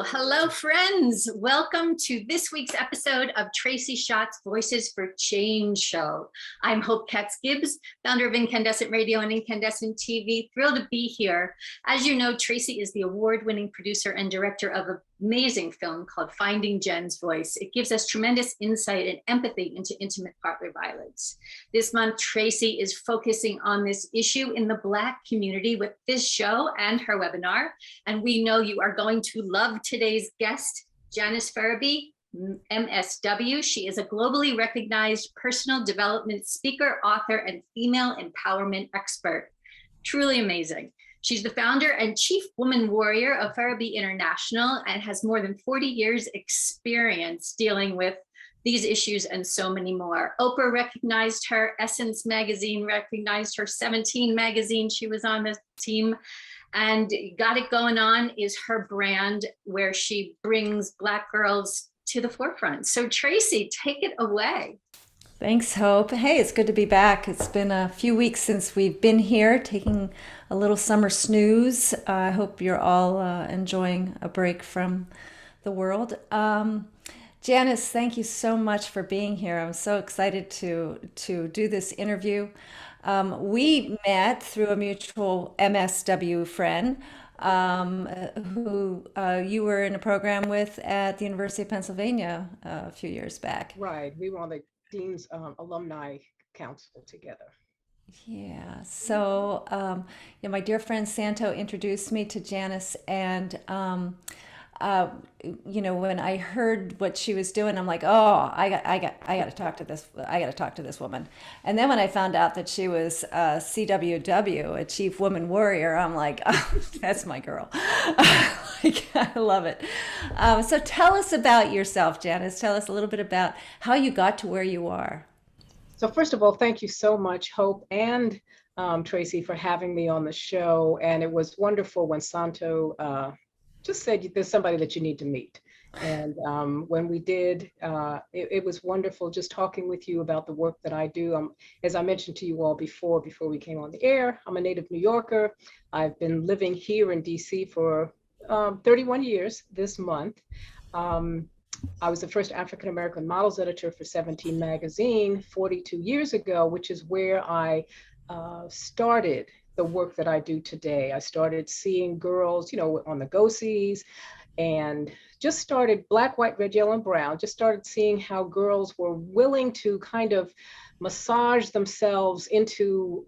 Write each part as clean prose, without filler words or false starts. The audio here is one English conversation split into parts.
Hello, friends. Welcome to this week's episode of Tracy Schott's Voices for Change show. I'm Hope Katz-Gibbs, founder of Incandescent Radio and Incandescent TV. Thrilled to be here. As you know, Tracy is the award-winning producer and director of an amazing film called Finding Jen's Voice. It gives us tremendous insight and empathy into intimate partner violence. This month, Tracy is focusing on this issue in the Black community with this show and her webinar. And we know you are going to love today's guest, Janice Ferebee, MSW. She is a globally recognized personal development speaker, author, and female empowerment expert. Truly amazing. She's the founder and chief woman warrior of Ferebee International and has more than 40 years experience dealing with these issues and so many more. Oprah recognized her, Essence magazine recognized her, 17 magazine, she was on the team. And Got It Going On is her brand where she brings Black girls to the forefront. So Tracy, take it away. Thanks, Hope. Hey, it's good to be back. It's been a few weeks since we've been here taking a little summer snooze. I hope you're all enjoying a break from the world. Janice, thank you so much for being here. I'm so excited to do this interview. We met through a mutual MSW friend who you were in a program with at the University of Pennsylvania a few years back. Right. We were on the Dean's Alumni Council together. Yeah. So, my dear friend Santo introduced me to Janice, and when I heard what she was doing, I'm like, oh, I got to talk to this. I got to talk to this woman. And then when I found out that she was CWW, a chief woman warrior, I'm like, oh, that's my girl. I love it. So tell us about yourself, Janice. Tell us a little bit about how you got to where you are. So first of all, thank you so much, Hope and Tracy, for having me on the show. And it was wonderful when Santo just said there's somebody that you need to meet. And when we did, it was wonderful just talking with you about the work that I do. As I mentioned to you all before we came on the air, I'm a native New Yorker. I've been living here in DC for 31 years this month. I was the first African-American models editor for 17 magazine 42 years ago, which is where I started the work that I do today. I started seeing girls, on the go-sees, and just started black, white, red, yellow, and brown, just started seeing how girls were willing to kind of massage themselves into,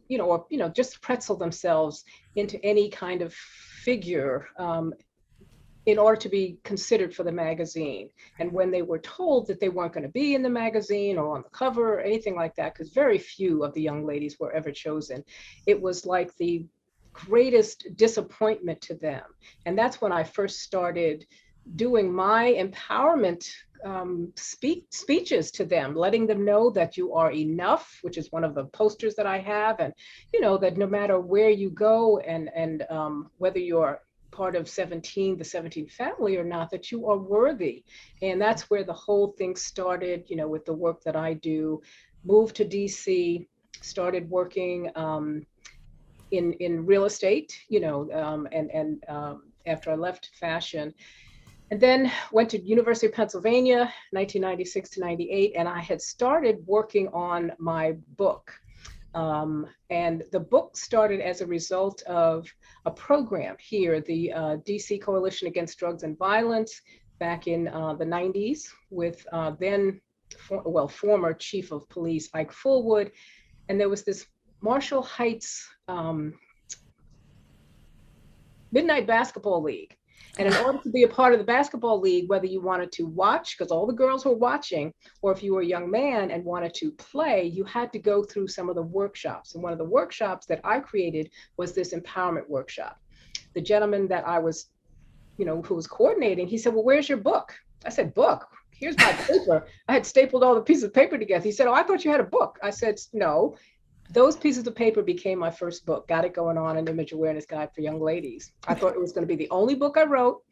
just pretzel themselves into any kind of figure in order to be considered for the magazine. And when they were told that they weren't going to be in the magazine or on the cover or anything like that, because very few of the young ladies were ever chosen, it was like the greatest disappointment to them. And that's when I first started doing my empowerment speeches to them, letting them know that you are enough, which is one of the posters that I have. And, that no matter where you go and whether you're part of the 17 family or not, that you are worthy. And that's where the whole thing started, with the work that I do. Moved to DC, started working in real estate, and after I left fashion. And then went to University of Pennsylvania, 1996 to 98, and I had started working on my book. And the book started as a result of a program here, the DC Coalition Against Drugs and Violence, back in the 90s with former Chief of Police Ike Fullwood. And there was this Marshall Heights Midnight Basketball League. And in order to be a part of the basketball league, whether you wanted to watch, because all the girls were watching, or if you were a young man and wanted to play, you had to go through some of the workshops. And one of the workshops that I created was this empowerment workshop. The gentleman that I was, who was coordinating, he said, well, where's your book? I said, book? Here's my paper. I had stapled all the pieces of paper together. He said, oh, I thought you had a book. I said, no. Those pieces of paper became my first book, Got It Going On, an image awareness guide for young ladies. I thought it was going to be the only book I wrote.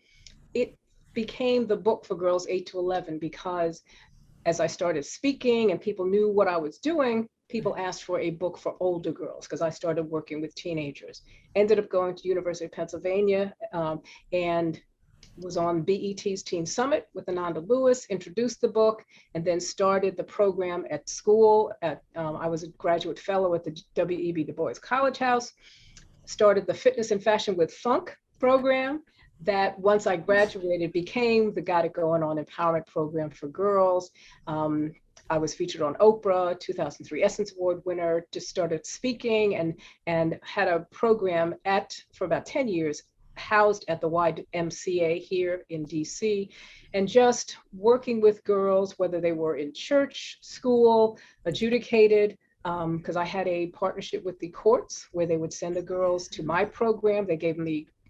It became the book for girls 8 to 11 because as I started speaking and people knew what I was doing, people asked for a book for older girls because I started working with teenagers. Ended up going to University of Pennsylvania and was on BET's Teen Summit with Ananda Lewis, introduced the book, and then started the program at school. I was a graduate fellow at the W.E.B. Du Bois College House, started the Fitness and Fashion with Funk program that once I graduated became the Got It Going On empowerment program for girls. I was featured on Oprah, 2003 Essence Award winner, just started speaking and had a program for about 10 years housed at the YMCA here in DC, and just working with girls, whether they were in church, school, adjudicated, because I had a partnership with the courts where they would send the girls to my program. They gave them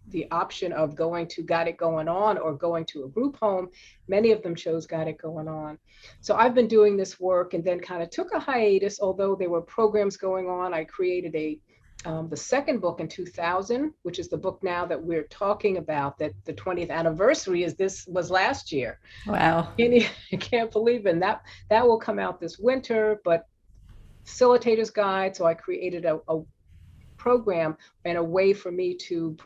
the option of going to Got It Going On or going to a group home. Many of them chose Got It Going On. So I've been doing this work and then kind of took a hiatus, although there were programs going on. I created the second book in 2000, which is the book now that we're talking about, that the 20th anniversary was last year. Wow. I can't believe it. And that will come out this winter, but facilitator's guide. So I created a program and a way for me to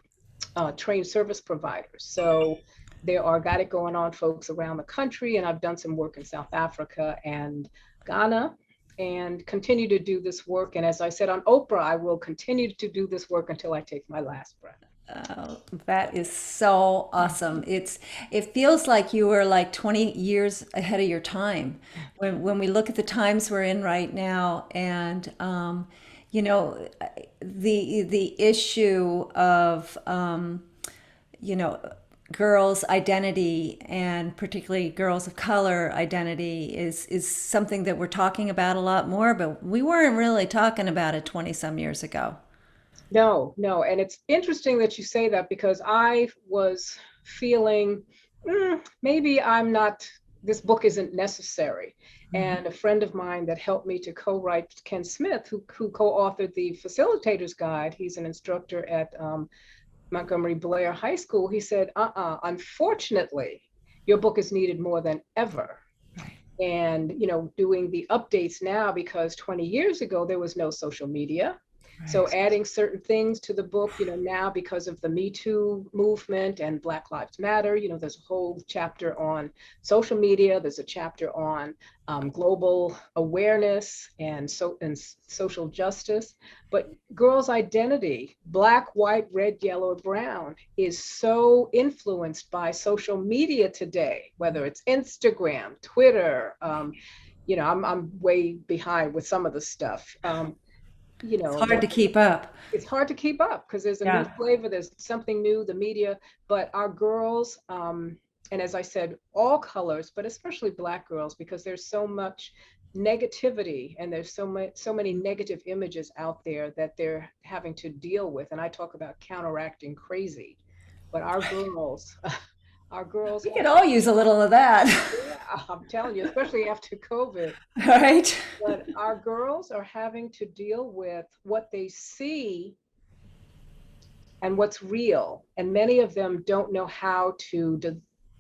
train service providers. So there are Got It Going On folks around the country, and I've done some work in South Africa and Ghana, and continue to do this work. And as I said on Oprah, I will continue to do this work until I take my last breath. That is so awesome. It feels like you were like 20 years ahead of your time when we look at the times we're in right now, and you know, the issue of you know, girls' identity, and particularly girls of color identity, is something that we're talking about a lot more, but we weren't really talking about it 20 some years ago. No. And it's interesting that you say that, because I was feeling maybe this book isn't necessary. And a friend of mine that helped me to co-write, Ken Smith, who co-authored the Facilitator's Guide, he's an instructor at Montgomery Blair High School, he said, unfortunately, your book is needed more than ever. And, you know, doing the updates now, because 20 years ago, there was no social media. Right. So adding certain things to the book, you know, now because of the Me Too movement and Black Lives Matter, you know, there's a whole chapter on social media. There's a chapter on global awareness and social justice. But girls' identity, Black, white, red, yellow, brown, is so influenced by social media today, whether it's Instagram, Twitter. You know, I'm way behind with some of the stuff. You know, it's hard to keep up. It's hard to keep up because there's a new flavor, there's something new, the media, but our girls, and as I said, all colors, but especially Black girls, because there's so much negativity and there's so many negative images out there that they're having to deal with. And I talk about counteracting crazy, but our girls, we could all use a little of that. Yeah, I'm telling you, especially after COVID. Right. But our girls are having to deal with what they see and what's real. And many of them don't know how to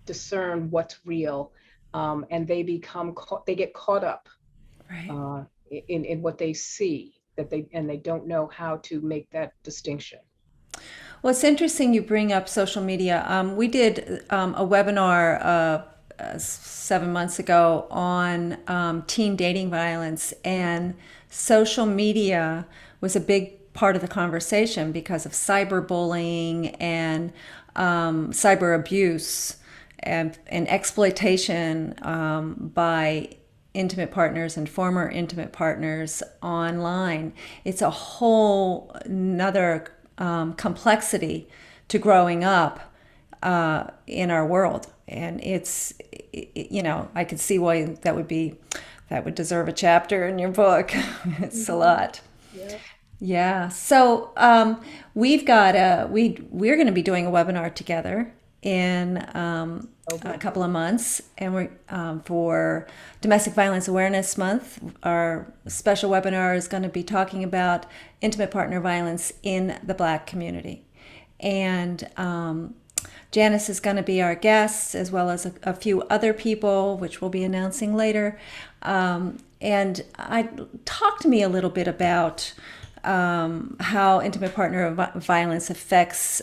discern what's real. And they get caught up in what they see, and they don't know how to make that distinction. Well, it's interesting you bring up social media. We did a webinar 7 months ago on teen dating violence, and social media was a big part of the conversation because of cyberbullying and cyber abuse and exploitation by intimate partners and former intimate partners online. It's a whole nother complexity to growing up in our world, and you know, I could see why that would deserve a chapter in your book. It's a lot. Yeah. So we're going to be doing a webinar together in a couple of months, and we're for Domestic Violence Awareness Month. Our special webinar is going to be talking about intimate partner violence in the Black community, and Janice is going to be our guest, as well as a few other people, which we'll be announcing later. And talk to me a little bit about how intimate partner violence affects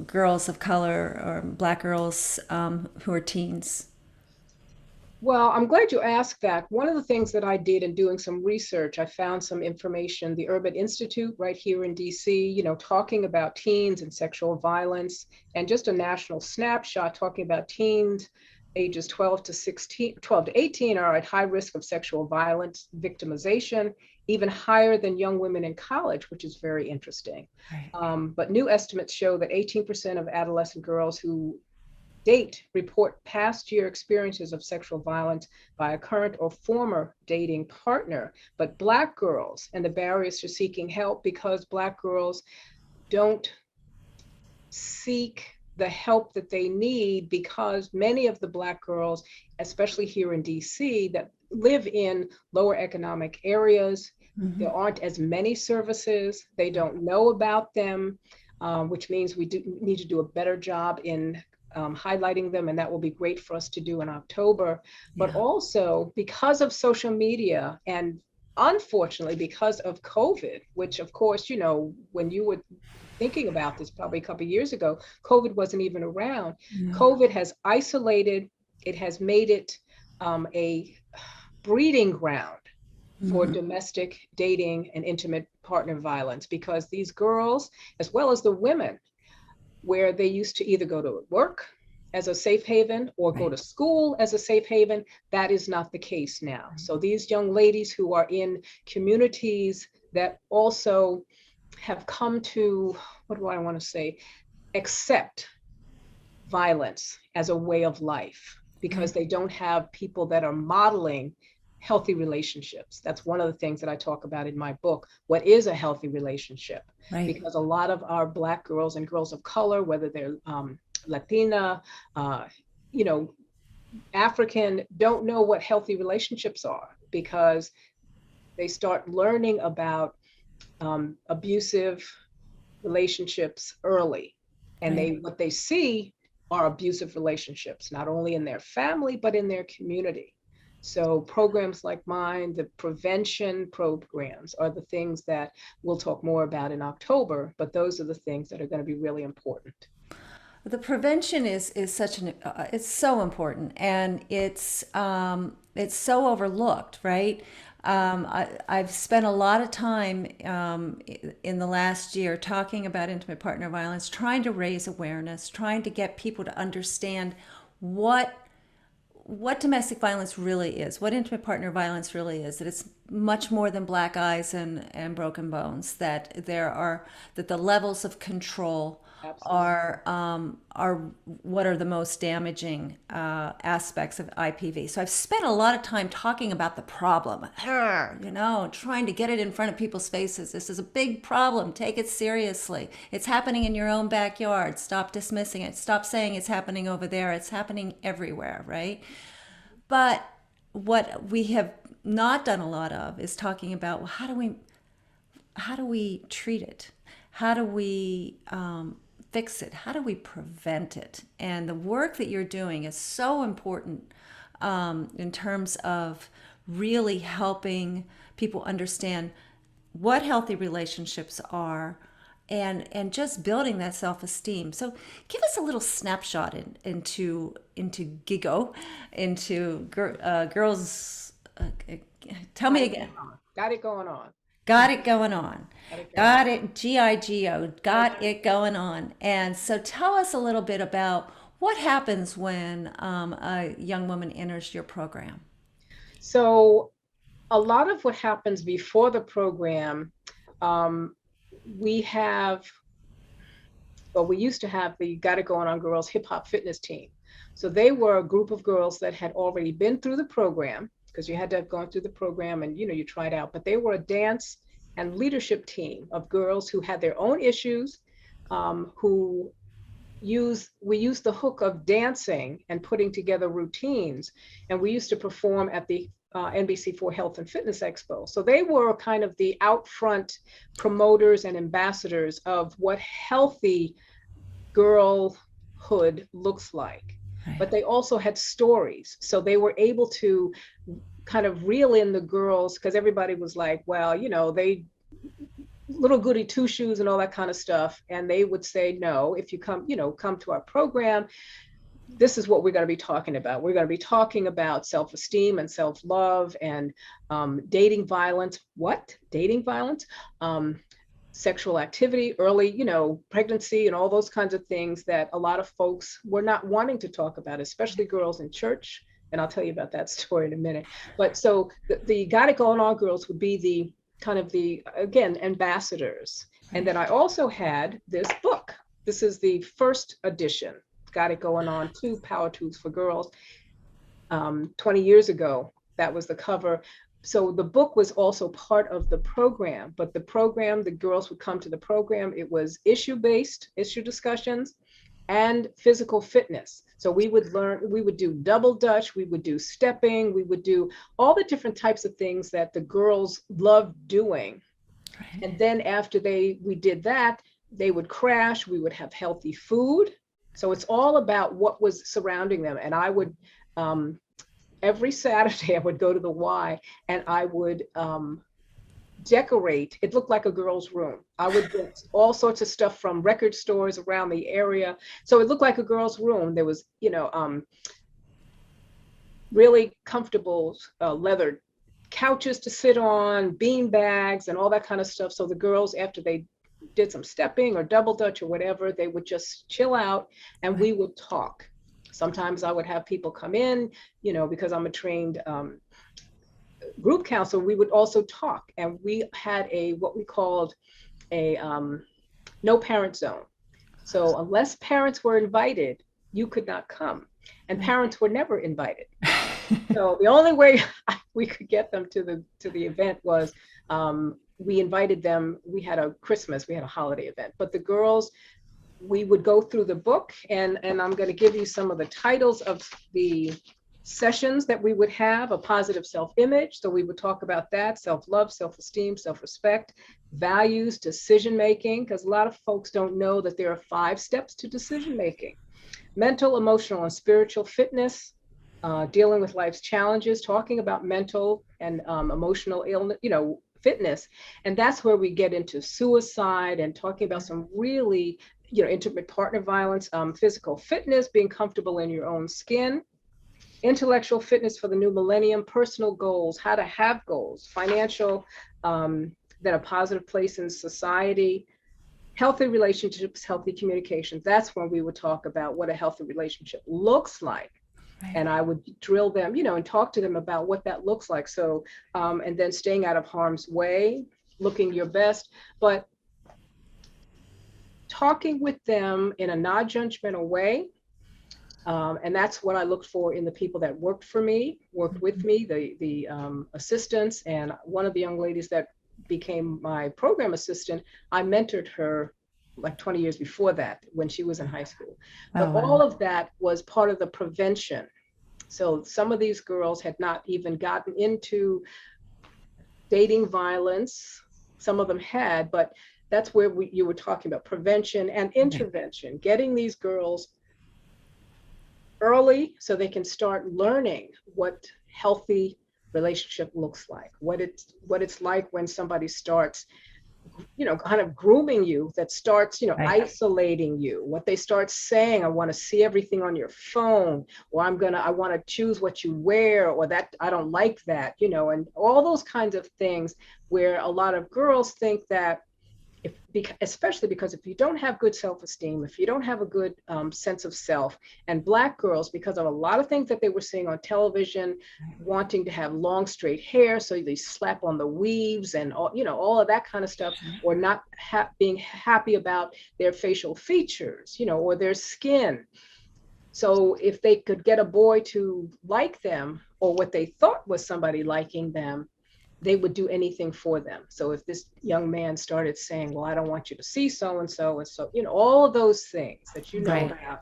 girls of color or Black girls who are teens? Well, I'm glad you asked that. One of the things that I did in doing some research, I found some information, the Urban Institute right here in DC, talking about teens and sexual violence, and just a national snapshot talking about teens ages 12 to 16, 12 to 18 are at high risk of sexual violence victimization, even higher than young women in college, which is very interesting. Right. But new estimates show that 18% of adolescent girls who report past year experiences of sexual violence by a current or former dating partner. But Black girls, and the barriers to seeking help, because Black girls don't seek the help that they need, because many of the Black girls, especially here in DC, that live in lower economic areas, there aren't as many services, they don't know about them, which means we need to do a better job in highlighting them, and that will be great for us to do in October. But also because of social media, and unfortunately because of COVID, which of course, when you were thinking about this probably a couple of years ago, COVID wasn't even around. COVID has isolated, it has made it a breeding ground for domestic dating and intimate partner violence, because these girls, as well as the women, where they used to either go to work as a safe haven or go to school as a safe haven, that is not the case now. So these young ladies who are in communities that also have come to, what do I want to say, accept violence as a way of life, because they don't have people that are modeling healthy relationships. That's one of the things that I talk about in my book. What is a healthy relationship? Right. Because a lot of our Black girls and girls of color, whether they're Latina, African, don't know what healthy relationships are, because they start learning about abusive relationships early. And what they see are abusive relationships, not only in their family, but in their community. So programs like mine, the prevention programs, are the things that we'll talk more about in October, but those are the things that are going to be really important. The prevention is such it's so important, and it's so overlooked, right? I've spent a lot of time in the last year talking about intimate partner violence, trying to raise awareness, trying to get people to understand what domestic violence really is, what intimate partner violence really is, that it's much more than black eyes and broken bones, that that the levels of control are what are the most damaging aspects of IPV. So I've spent a lot of time talking about the problem, trying to get it in front of people's faces. This is a big problem. Take it seriously. It's happening in your own backyard. Stop dismissing it. Stop saying it's happening over there. It's happening everywhere, right? But what we have not done a lot of is talking about, well, how do we treat it? How do we fix it? How do we prevent it? And the work that you're doing is so important in terms of really helping people understand what healthy relationships are, and just building that self-esteem. So give us a little snapshot into GIGO, into girls. Tell me again. Got it going on. Got it going on. Got it, GIGO, got it going on. And so tell us a little bit about what happens when a young woman enters your program. So a lot of what happens before the program, we used to have the Got It Going On Girls hip hop fitness team. So they were a group of girls that had already been through the program, because you had to have gone through the program and you tried out, but they were a dance and leadership team of girls who had their own issues, we used the hook of dancing and putting together routines, and we used to perform at the NBC4 Health and Fitness Expo. So they were kind of the out front promoters and ambassadors of what healthy girlhood looks like. Right. But they also had stories. So they were able to kind of reel in the girls, because everybody was like, well, little goody two shoes and all that kind of stuff. And they would say, no, if you come, come to our program, this is what we're going to be talking about. We're going to be talking about self-esteem and self-love and dating violence. What? Dating violence? Sexual activity, early, pregnancy and all those kinds of things that a lot of folks were not wanting to talk about, especially girls in church. And I'll tell you about that story in a minute. But so the Got It Going On girls would be the kind of the, again, ambassadors. And then I also had this book. This is the first edition, Got It Going On, 2 Power Tools for Girls. 20 years ago, that was the cover. So the book was also part of the program, but the girls would come to the program. It was issue-based, issue discussions, and physical fitness. So we would do double dutch, we would do stepping, we would do all the different types of things that the girls loved doing. Right. And then after we did that, they would crash, we would have healthy food. So it's all about what was surrounding them. And I would, every Saturday I would go to the Y and I would decorate. It looked like a girl's room. I would get all sorts of stuff from record stores around the area. So it looked like a girl's room. There was, really comfortable leather couches to sit on, bean bags and all that kind of stuff. So the girls, after they did some stepping or double dutch or whatever, they would just chill out and we would talk. Sometimes I would have people come in, because I'm a trained group counselor, we would also talk. And we had what we called a no parent zone. So unless parents were invited, you could not come. And parents were never invited. So the only way we could get them to the event was we invited them. We had a holiday event, but the girls, we would go through the book and I'm going to give you some of the titles of the sessions that we would have. A positive self-image. So we would talk about that, self-love, self-esteem, self-respect, values, decision-making, because a lot of folks don't know that there are 5 steps to decision-making. Mental, emotional, and spiritual fitness, dealing with life's challenges, talking about mental and emotional illness, fitness. And that's where we get into suicide and talking about some really, intimate partner violence, physical fitness, being comfortable in your own skin, intellectual fitness for the new millennium, personal goals, how to have goals, financial, then a positive place in society, healthy relationships, healthy communications. That's when we would talk about what a healthy relationship looks like. Right. And I would drill them, and talk to them about what that looks like. So, and then staying out of harm's way, looking your best, but talking with them in a non-judgmental way. And that's what I looked for in the people that worked with me, the assistants. And one of the young ladies that became my program assistant, I mentored her like 20 years before that when she was in high school. But all of that was part of the prevention. So some of these girls had not even gotten into dating violence. Some of them had, but that's where you were talking about prevention and intervention, getting these girls early so they can start learning what healthy relationship looks like, what it's like when somebody starts kind of grooming you, that starts isolating you, what they start saying, I want to see everything on your phone, or I want to choose what you wear, or that I don't like that, and all those kinds of things, where a lot of girls think that especially because if you don't have good self-esteem, if you don't have a good sense of self, and Black girls, because of a lot of things that they were seeing on television, wanting to have long straight hair, so they slap on the weaves and all of that kind of stuff, or not being happy about their facial features, or their skin. So if they could get a boy to like them, or what they thought was somebody liking them, they would do anything for them. So if this young man started saying, well, I don't want you to see so-and-so, and so, all of those things that about,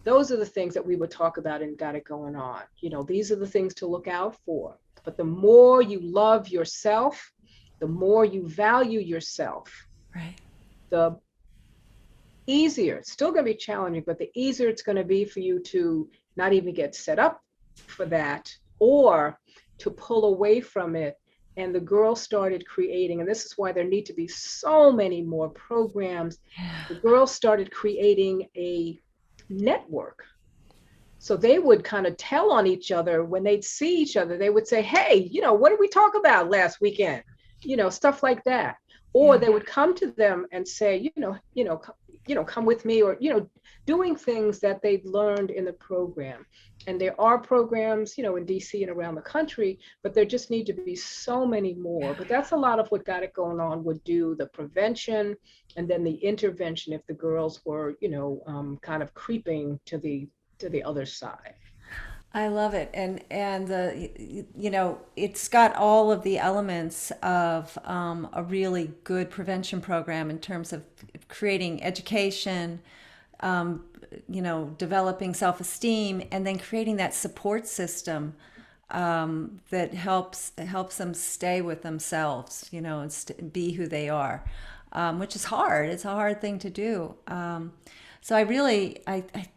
those are the things that we would talk about and Got It Going On. These are the things to look out for. But the more you love yourself, the more you value yourself, the easier, it's still going to be challenging, but the easier it's going to be for you to not even get set up for that, or to pull away from it And the girls started creating, and this is why there need to be so many more programs. The girls started creating a network. So they would kind of tell on each other when they'd see each other. They would say, hey, what did we talk about last weekend? Stuff like that. Or they would come to them and say, come with me, or, doing things that they'd learned in the program. And there are programs, in DC and around the country, but there just need to be so many more. But that's a lot of what Got It Going On would do, the prevention and then the intervention if the girls were, kind of creeping to the other side. I love it, and it's got all of the elements of a really good prevention program in terms of creating education, developing self-esteem, and then creating that support system that helps them stay with themselves, and be who they are, which is hard. It's a hard thing to do. So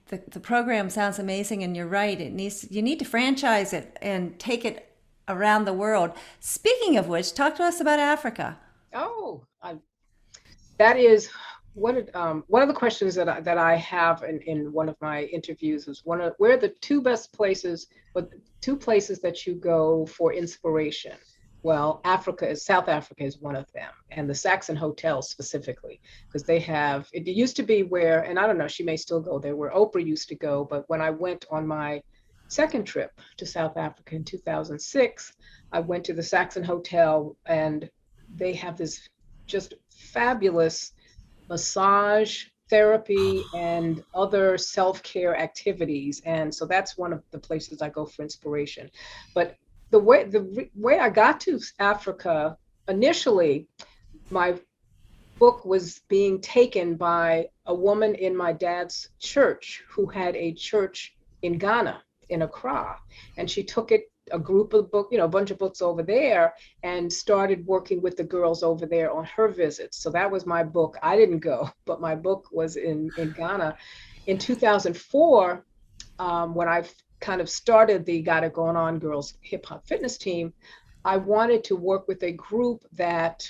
the program sounds amazing, and you're right. You need to franchise it and take it around the world. Speaking of which, talk to us about Africa. Oh, that is one of the questions that I have in one of my interviews is where are the two best places, but two places that you go for inspiration. Well, South Africa is one of them, and the Saxon Hotel specifically, because it used to be where, and I don't know, she may still go there, where Oprah used to go, but when I went on my second trip to South Africa in 2006, I went to the Saxon Hotel, and they have this just fabulous massage therapy and other self-care activities. And so that's one of the places I go for inspiration. But the way I got to Africa, initially, my book was being taken by a woman in my dad's church who had a church in Ghana, in Accra. And she took a group of a bunch of books over there, and started working with the girls over there on her visits. So that was my book. I didn't go, but my book was in Ghana. In 2004, when I kind of started the Got It Going On Girls Hip Hop Fitness team, I wanted to work with a group that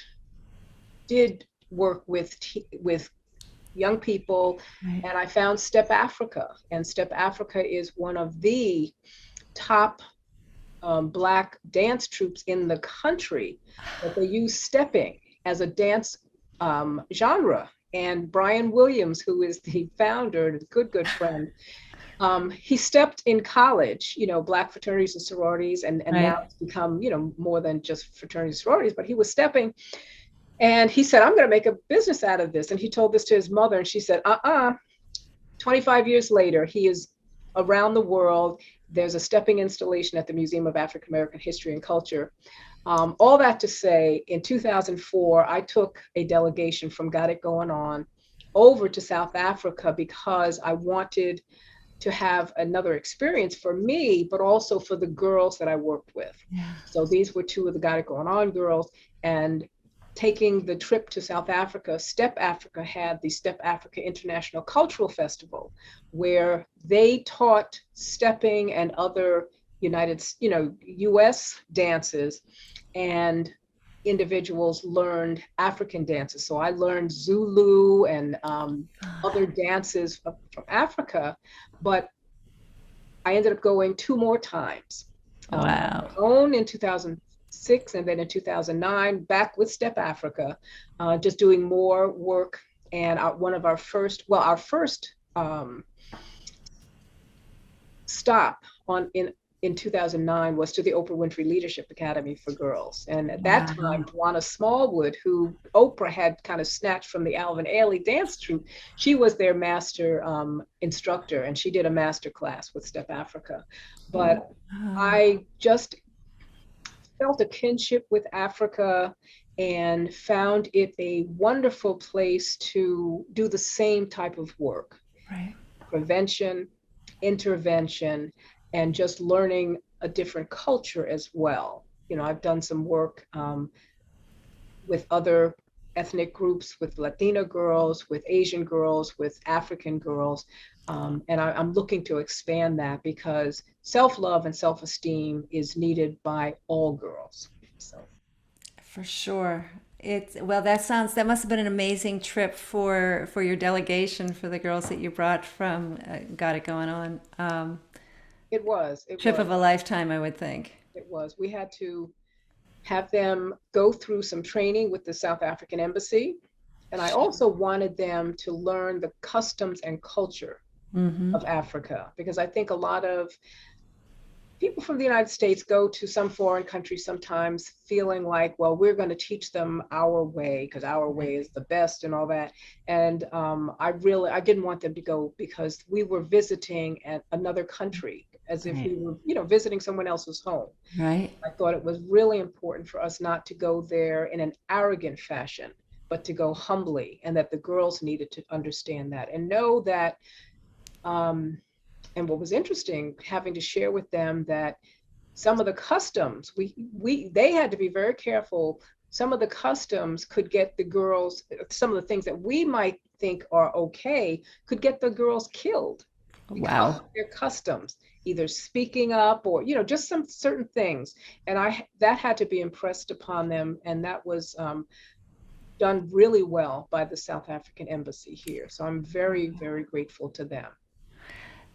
did work with young people. Right. And I found Step Africa, and Step Africa is one of the top Black dance troupes in the country, but they use stepping as a dance genre. And Brian Williams, who is the founder, a good friend, he stepped in college, Black fraternities and sororities, and right. Now it's become, more than just fraternities and sororities, but he was stepping. And he said, I'm going to make a business out of this. And he told this to his mother, and she said, 25 years later, he is around the world. There's a stepping installation at the Museum of African American History and Culture. All that to say, in 2004, I took a delegation from Got It Going On over to South Africa because I wanted to have another experience for me, but also for the girls that I worked with. Yeah. So these were two of the Got It Going On girls. And taking the trip to South Africa, Step Africa had the Step Africa International Cultural Festival, where they taught stepping and other US dances, and individuals learned African dances. So I learned Zulu and other dances from Africa, but I ended up going 2 more times. Wow. On in 2006, and then in 2009, back with Step Africa, just doing more work. And our first stop in 2009 was to the Oprah Winfrey Leadership Academy for Girls. And at that time, Dwana Smallwood, who Oprah had kind of snatched from the Alvin Ailey dance troupe, she was their master instructor, and she did a master class with Step Africa. But I just felt a kinship with Africa and found it a wonderful place to do the same type of work. Right. Prevention, intervention, and just learning a different culture as well. I've done some work with other ethnic groups, with Latina girls, with Asian girls, with African girls. And I'm looking to expand that because self-love and self-esteem is needed by all girls. So For sure. That must have been an amazing trip for your delegation, for the girls that you brought from Got It Going On. It was. Trip of a lifetime, I would think. It was. We had to have them go through some training with the South African Embassy. And I also wanted them to learn the customs and culture of Africa, because I think a lot of people from the United States go to some foreign country sometimes feeling like, well, we're going to teach them our way because our way is the best and all that. And I didn't want them to go because we were visiting another country, as if we were, visiting someone else's home. Right. I thought it was really important for us not to go there in an arrogant fashion, but to go humbly, and that the girls needed to understand that and know that. And what was interesting, having to share with them that some of the customs, they had to be very careful. Some of the customs could get the girls, some of the things that we might think are okay, could get the girls killed. Wow. Their customs, either speaking up or, just some certain things. And that had to be impressed upon them. And that was done really well by the South African Embassy here. So I'm very, very grateful to them.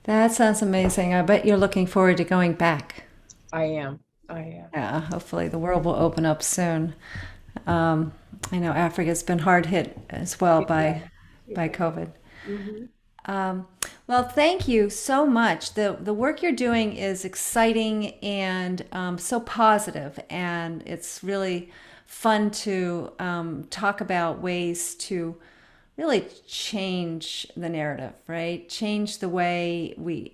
That sounds amazing. I bet you're looking forward to going back. I am. Yeah, hopefully the world will open up soon. I know Africa's been hard hit as well by COVID. Well, thank you so much. The work you're doing is exciting and so positive, and it's really fun to talk about ways to really change the narrative, right? Change the way we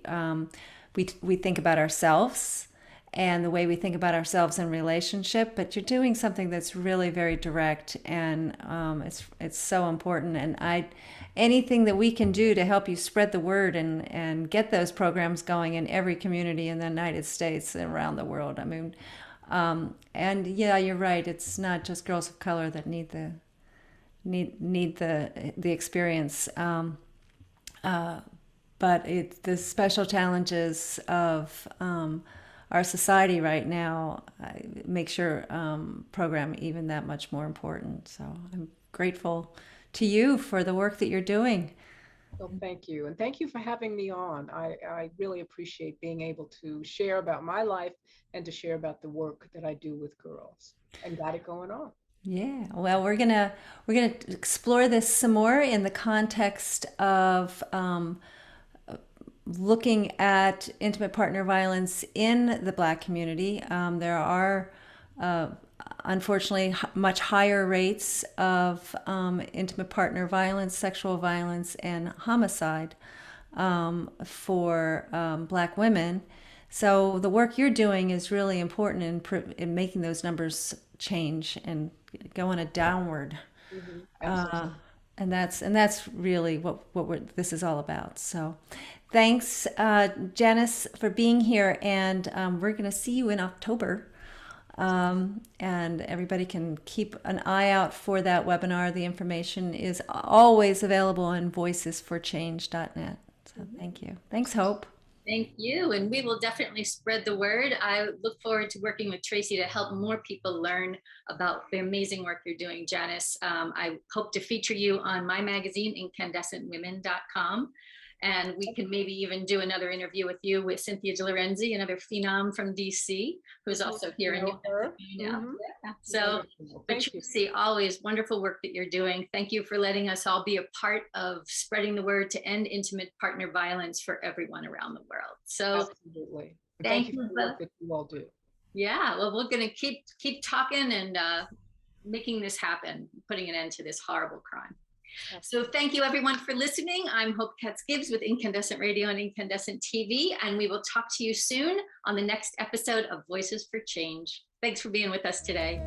think about ourselves and the way we think about ourselves in relationship. But you're doing something that's really very direct, and it's so important. And anything that we can do to help you spread the word and get those programs going in every community in the United States and around the world. I mean, and yeah, you're right. It's not just girls of color that need the experience, but it's the special challenges of our society right now makes your program even that much more important. So I'm grateful to you for the work that you're doing. Well, thank you. And thank you for having me on. I really appreciate being able to share about my life and to share about the work that I do with girls and Got It Going On. Yeah, well, we're gonna explore this some more in the context of looking at intimate partner violence in the Black community. There are unfortunately much higher rates of intimate partner violence, sexual violence, and homicide for Black women. So the work you're doing is really important in making those numbers change and go in a downward. And that's really what this is all about. So thanks, Janice, for being here. And we're going to see you in October. And everybody can keep an eye out for that webinar. The information is always available on voices4change.net. So thank you. Thanks, Hope. Thank you. And we will definitely spread the word. I look forward to working with Tracy to help more people learn about the amazing work you're doing, Janice. I hope to feature you on my magazine, incandescentwomen.com. And we can maybe even do another interview with you with Cynthia DeLorenzi, another phenom from DC, who's also here in New York. Yeah. So, but Tracy, always wonderful work that you're doing. Thank you for letting us all be a part of spreading the word to end intimate partner violence for everyone around the world. So absolutely. Thank you for the work that you all do. Yeah, well, we're going to keep talking and making this happen, putting an end to this horrible crime. So thank you everyone for listening. I'm Hope Katz-Gibbs with Incandescent Radio and Incandescent TV, and we will talk to you soon on the next episode of Voices for Change. Thanks for being with us today.